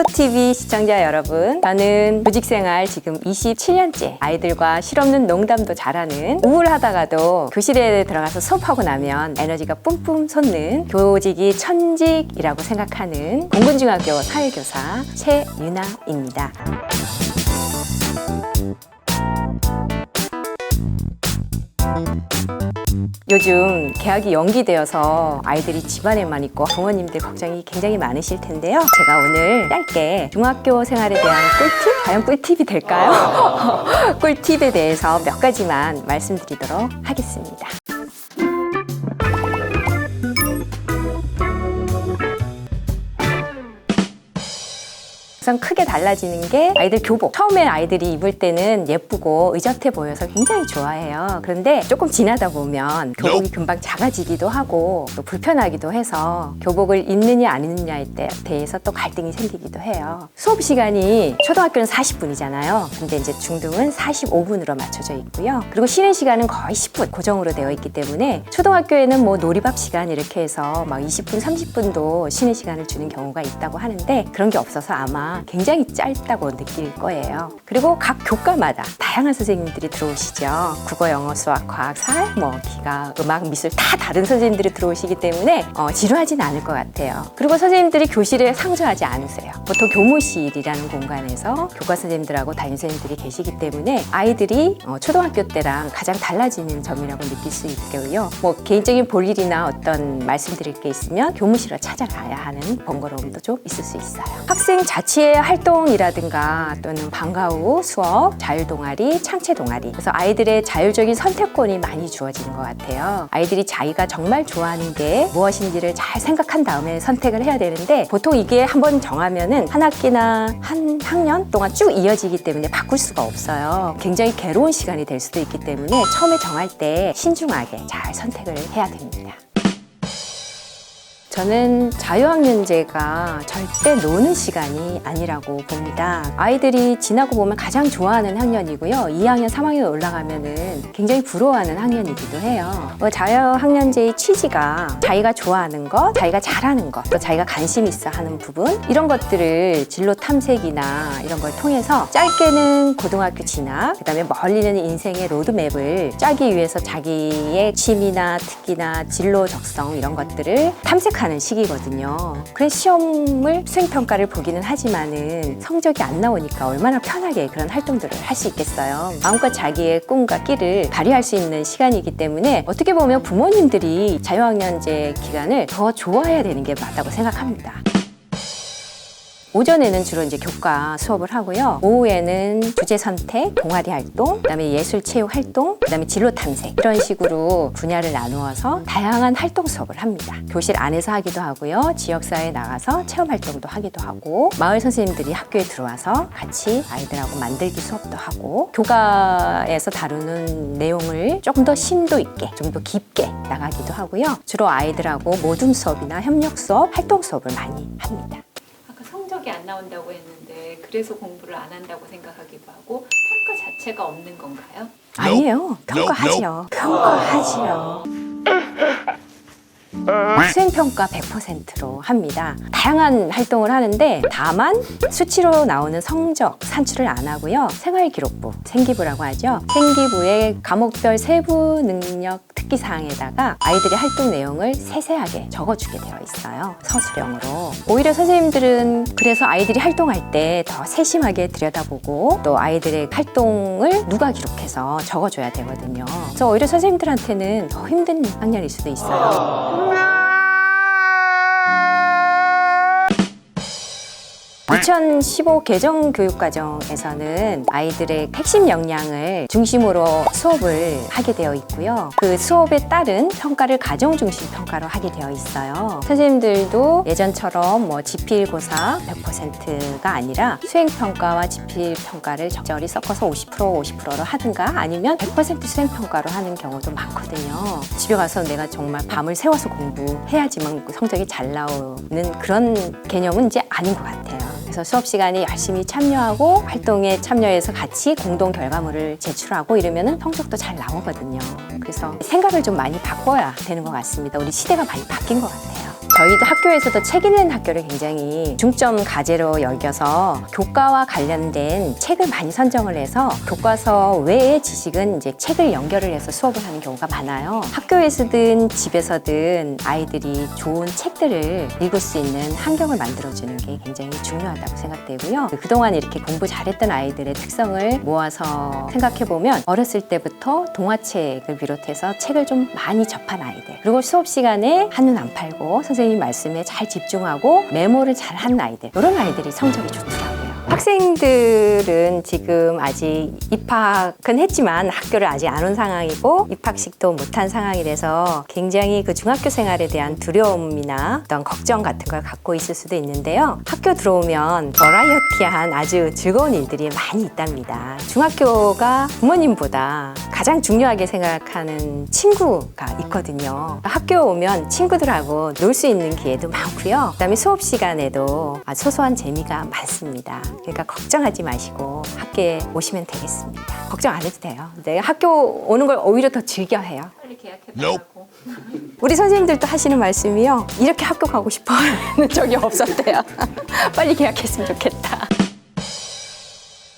수호TV 시청자 여러분, 저는 교직생활 지금 27년째 아이들과 실없는 농담도 잘하는, 우울하다가도 교실에 들어가서 수업하고 나면 에너지가 뿜뿜 솟는 교직이 천직이라고 생각하는 공군중학교 사회교사 최유나입니다. 요즘 개학이 연기되어서 아이들이 집안에만 있고 부모님들 걱정이 굉장히 많으실 텐데요. 제가 오늘 짧게 중학교 생활에 대한 꿀팁? 과연 꿀팁이 될까요? 꿀팁에 대해서 몇 가지만 말씀드리도록 하겠습니다. 우선 크게 달라지는 게 아이들 교복. 처음에 아이들이 입을 때는 예쁘고 의젓해 보여서 굉장히 좋아해요. 그런데 조금 지나다 보면 교복이 금방 작아지기도 하고 또 불편하기도 해서 교복을 입느냐 안 입느냐에 대해서 또 갈등이 생기기도 해요. 수업 시간이 초등학교는 40분이잖아요. 근데 이제 중등은 45분으로 맞춰져 있고요. 그리고 쉬는 시간은 거의 10분 고정으로 되어 있기 때문에 초등학교에는 뭐 놀이밥 시간 이렇게 해서 막 20분, 30분도 쉬는 시간을 주는 경우가 있다고 하는데 그런 게 없어서 아마 굉장히 짧다고 느낄 거예요. 그리고 각 교과마다 다양한 선생님들이 들어오시죠. 국어, 영어, 수학, 과학, 사회, 기가, 음악, 미술 다 다른 선생님들이 들어오시기 때문에 지루하진 않을 것 같아요. 그리고 선생님들이 교실에 상주하지 않으세요. 보통 교무실이라는 공간에서 교과 선생님들하고 담임 선생님들이 계시기 때문에 아이들이 초등학교 때랑 가장 달라지는 점이라고 느낄 수 있고요. 개인적인 볼일이나 어떤 말씀드릴 게 있으면 교무실을 찾아가야 하는 번거로움도 좀 있을 수 있어요. 학생 자체 활동이라든가 또는 방과 후 수업, 자율동아리, 창체동아리, 그래서 아이들의 자율적인 선택권이 많이 주어지는 것 같아요. 아이들이 자기가 정말 좋아하는 게 무엇인지를 잘 생각한 다음에 선택을 해야 되는데 보통 이게 한번 정하면은 한 학기나 한 학년 동안 쭉 이어지기 때문에 바꿀 수가 없어요. 굉장히 괴로운 시간이 될 수도 있기 때문에 처음에 정할 때 신중하게 잘 선택을 해야 됩니다. 저는 자유학년제가 절대 노는 시간이 아니라고 봅니다. 아이들이 지나고 보면 가장 좋아하는 학년이고요. 2학년, 3학년 올라가면은 굉장히 부러워하는 학년이기도 해요. 자유학년제의 취지가 자기가 좋아하는 것, 자기가 잘하는 것, 또 자기가 관심 있어 하는 부분, 이런 것들을 진로 탐색이나 이런 걸 통해서 짧게는 고등학교 진학, 그다음에 멀리는 인생의 로드맵을 짜기 위해서 자기의 취미나 특기나 진로 적성 이런 것들을 탐색하는 시기거든요. 그래서 시험을 수행평가를 보기는 하지만은 성적이 안 나오니까 얼마나 편하게 그런 활동들을 할 수 있겠어요. 마음껏 자기의 꿈과 끼를 발휘할 수 있는 시간이기 때문에 어떻게 보면 부모님들이 자유학년제 기간을 더 좋아해야 되는 게 맞다고 생각합니다. 오전에는 주로 이제 교과 수업을 하고요. 오후에는 주제 선택, 동아리 활동, 그다음에 예술 체육 활동, 그다음에 진로 탐색, 이런 식으로 분야를 나누어서 다양한 활동 수업을 합니다. 교실 안에서 하기도 하고요. 지역사회에 나가서 체험 활동도 하기도 하고, 마을 선생님들이 학교에 들어와서 같이 아이들하고 만들기 수업도 하고, 교과에서 다루는 내용을 조금 더 심도 있게, 좀 더 깊게 나가기도 하고요. 주로 아이들하고 모둠 수업이나 협력 수업, 활동 수업을 많이 합니다. 성적이 안 나온다고 했는데 그래서 공부를 안 한다고 생각하기도 하고 평가 자체가 없는 건가요? 아니에요. 평가하지요. 평가하지요. 수행평가 100%로 합니다. 다양한 활동을 하는데 다만 수치로 나오는 성적 산출을 안 하고요. 생활기록부, 생기부라고 하죠. 생기부에 과목별 세부 능력 특기사항에다가 아이들의 활동 내용을 세세하게 적어주게 되어 있어요. 서술형으로. 오히려 선생님들은 그래서 아이들이 활동할 때 더 세심하게 들여다보고 또 아이들의 활동을 누가 기록해서 적어줘야 되거든요. 그래서 오히려 선생님들한테는 더 힘든 학년일 수도 있어요. 2015 개정 교육과정에서는 아이들의 핵심 역량을 중심으로 수업을 하게 되어 있고요. 그 수업에 따른 평가를 가정 중심 평가로 하게 되어 있어요. 선생님들도 예전처럼 지필고사 100%가 아니라 수행평가와 지필평가를 적절히 섞어서 50%로 하든가 아니면 100% 수행평가로 하는 경우도 많거든요. 집에 가서 내가 정말 밤을 새워서 공부해야지만 성적이 잘 나오는 그런 개념은 이제 아닌 것 같아요. 그래서 수업 시간에 열심히 참여하고 활동에 참여해서 같이 공동 결과물을 제출하고 이러면 성적도 잘 나오거든요. 그래서 생각을 좀 많이 바꿔야 되는 것 같습니다. 우리 시대가 많이 바뀐 것 같아요. 저희도 학교에서도 책 읽는 학교를 굉장히 중점 과제로 여겨서 교과와 관련된 책을 많이 선정을 해서 교과서 외의 지식은 이제 책을 연결을 해서 수업을 하는 경우가 많아요. 학교에서든 집에서든 아이들이 좋은 책들을 읽을 수 있는 환경을 만들어주는 게 굉장히 중요하다고 생각되고요. 그동안 이렇게 공부 잘했던 아이들의 특성을 모아서 생각해보면 어렸을 때부터 동화책을 비롯해서 책을 좀 많이 접한 아이들, 그리고 수업 시간에 한눈 안 팔고 선생님 말씀에 잘 집중하고 메모를 잘 한 아이들, 이런 아이들이 성적이 좋더라고요. 학생들은 지금 아직 입학은 했지만 학교를 아직 안 온 상황이고 입학식도 못한 상황이라서 굉장히 그 중학교 생활에 대한 두려움이나 어떤 걱정 같은 걸 갖고 있을 수도 있는데요. 학교 들어오면 버라이어티한 아주 즐거운 일들이 많이 있답니다. 중학교가 부모님보다 가장 중요하게 생각하는 친구가 있거든요. 학교 오면 친구들하고 놀 수 있는 기회도 많고요. 그다음에 수업 시간에도 아주 소소한 재미가 많습니다. 그러니까 걱정하지 마시고 학교에 오시면 되겠습니다. 걱정 안 해도 돼요. 네, 학교 오는 걸 오히려 더 즐겨해요. 빨리 계약해달라고. 우리 선생님들도 하시는 말씀이요. 이렇게 학교 가고 싶어 하는 적이 없었대요. 빨리 계약했으면 좋겠다.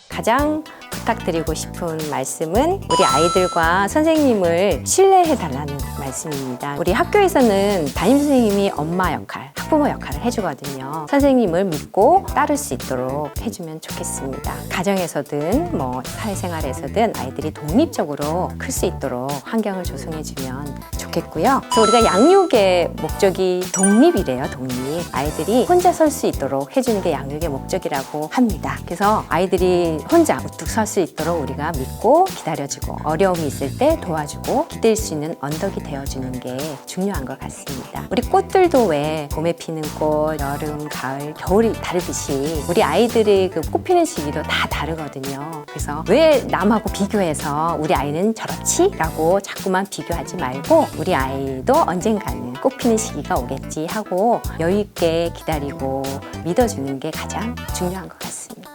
가장 부탁드리고 싶은 말씀은 우리 아이들과 선생님을 신뢰해달라는 말씀입니다. 우리 학교에서는 담임선생님이 엄마 역할, 학부모 역할을 해주거든요. 선생님을 믿고 따를 수 있도록 해주면 좋겠습니다. 가정에서든 뭐 사회생활에서든 아이들이 독립적으로 클 수 있도록 환경을 조성해주면 좋겠고요. 그래서 우리가 양육의 목적이 독립이래요, 독립. 아이들이 혼자 설 수 있도록 해주는 게 양육의 목적이라고 합니다. 그래서 아이들이 혼자 우뚝 설 수 있도록 우리가 믿고 기다려주고 어려움이 있을 때 도와주고 기댈 수 있는 언덕이 되어주는 게 중요한 것 같습니다. 우리 꽃들도 왜 봄에 피는 꽃, 여름, 가을, 겨울이 다르듯이 우리 아이들의 그 꽃피는 시기도 다 다르거든요. 그래서 왜 남하고 비교해서 우리 아이는 저렇지? 라고 자꾸만 비교하지 말고 우리 아이도 언젠가는 꽃피는 시기가 오겠지 하고 여유 있게 기다리고 믿어주는 게 가장 중요한 것 같습니다.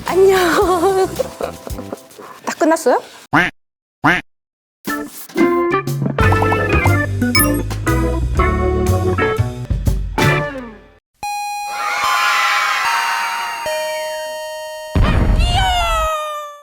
안녕. 다 끝났어요?